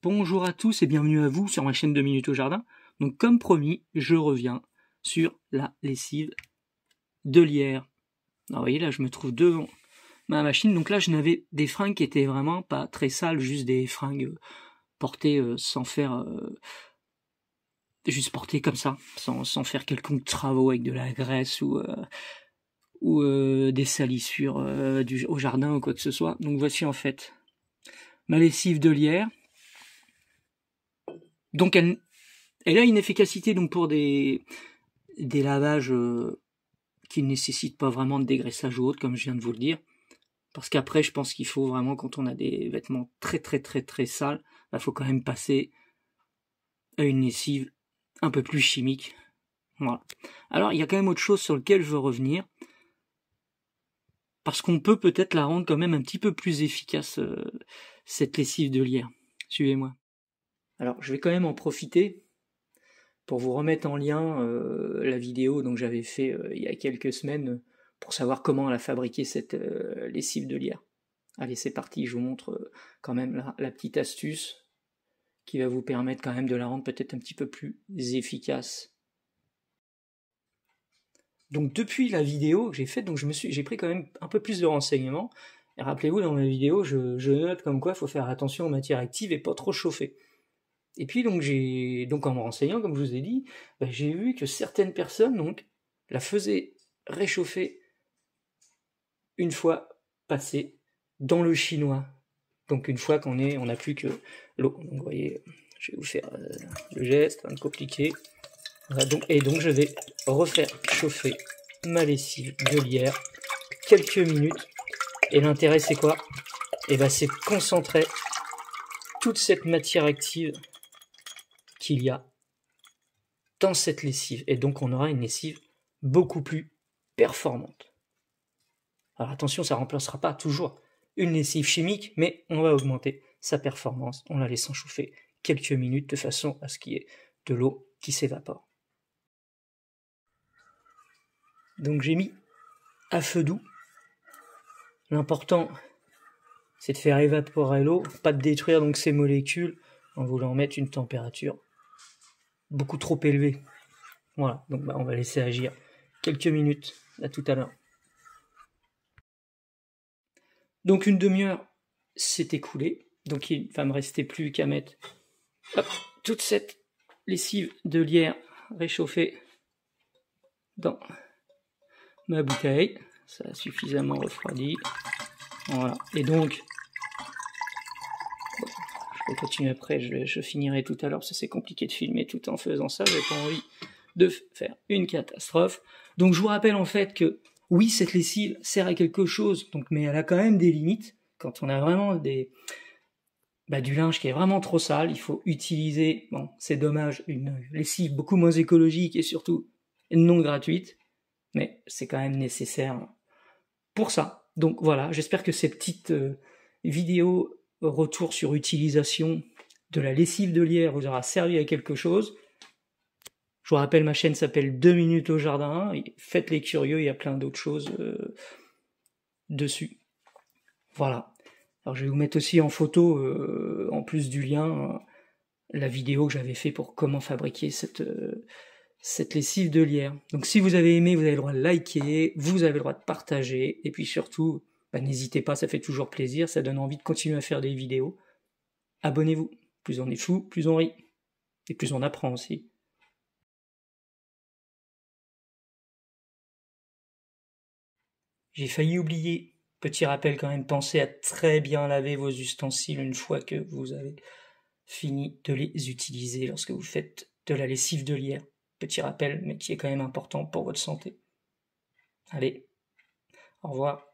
Bonjour à tous et bienvenue à vous sur ma chaîne 2 minutes au jardin. Donc comme promis, je reviens sur la lessive de lierre. Alors vous voyez là, je me trouve devant ma machine. Donc là, je n'avais des fringues qui étaient vraiment pas très sales, juste des fringues portées sans faire... juste portées comme ça, sans faire quelconque travaux avec de la graisse ou des salissures au jardin ou quoi que ce soit. Donc voici en fait ma lessive de lierre. Donc elle a une efficacité donc pour des lavages qui ne nécessitent pas vraiment de dégraissage ou autre, comme je viens de vous le dire. Parce qu'après, je pense qu'il faut vraiment, quand on a des vêtements très sales, il faut quand même passer à une lessive un peu plus chimique. Voilà. Alors, il y a quand même autre chose sur lequel je veux revenir. Parce qu'on peut peut-être la rendre quand même un petit peu plus efficace, cette lessive de lierre. Suivez-moi. Alors, je vais quand même en profiter pour vous remettre en lien la vidéo dont j'avais fait il y a quelques semaines pour savoir comment elle a fabriqué cette lessive de lierre. Allez, c'est parti, je vous montre quand même la petite astuce qui va vous permettre quand même de la rendre peut-être un petit peu plus efficace. Donc depuis la vidéo que j'ai faite, donc j'ai pris quand même un peu plus de renseignements. Et rappelez-vous, dans ma vidéo, je note comme quoi il faut faire attention aux matières actives et pas trop chauffer. Et puis donc en me renseignant, comme je vous ai dit, j'ai vu que certaines personnes donc la faisaient réchauffer une fois passée dans le chinois. Donc une fois on n'a plus que l'eau. Donc vous voyez, je vais vous faire le geste, un peu compliqué. Voilà, donc je vais refaire chauffer ma lessive de lierre quelques minutes. Et l'intérêt c'est quoi? Et c'est de concentrer toute cette matière active qu'il y a dans cette lessive. Et donc on aura une lessive beaucoup plus performante. Alors attention, ça ne remplacera pas toujours une lessive chimique, mais on va augmenter sa performance en la laissant chauffer quelques minutes de façon à ce qu'il y ait de l'eau qui s'évapore. Donc j'ai mis à feu doux. L'important, c'est de faire évaporer l'eau, pas de détruire donc ces molécules en voulant mettre une température beaucoup trop élevée. Voilà, donc on va laisser agir quelques minutes. À tout à l'heure. Donc une demi-heure s'est écoulée, donc il va me rester plus qu'à mettre toute cette lessive de lierre réchauffée dans ma bouteille. Ça a suffisamment refroidi. Voilà. Et donc, je vais continuer après, je finirai tout à l'heure, parce que c'est compliqué de filmer tout en faisant ça, j'ai pas envie de faire une catastrophe. Donc je vous rappelle en fait que oui, cette lessive sert à quelque chose, mais elle a quand même des limites. Quand on a vraiment du linge qui est vraiment trop sale, il faut utiliser, c'est dommage, une lessive beaucoup moins écologique et surtout non gratuite, mais c'est quand même nécessaire pour ça. Donc voilà, j'espère que ces petites vidéos retour sur utilisation de la lessive de lierre vous aura servi à quelque chose. Je vous rappelle, ma chaîne s'appelle 2 minutes au jardin. Faites les curieux, il y a plein d'autres choses dessus. Voilà. Alors je vais vous mettre aussi en photo, en plus du lien, la vidéo que j'avais fait pour comment fabriquer cette lessive de lierre. Donc si vous avez aimé, vous avez le droit de liker, vous avez le droit de partager, et puis surtout, n'hésitez pas, ça fait toujours plaisir, ça donne envie de continuer à faire des vidéos. Abonnez-vous. Plus on est fou, plus on rit. Et plus on apprend aussi. J'ai failli oublier, petit rappel quand même, pensez à très bien laver vos ustensiles une fois que vous avez fini de les utiliser lorsque vous faites de la lessive de lierre. Petit rappel, mais qui est quand même important pour votre santé. Allez, au revoir.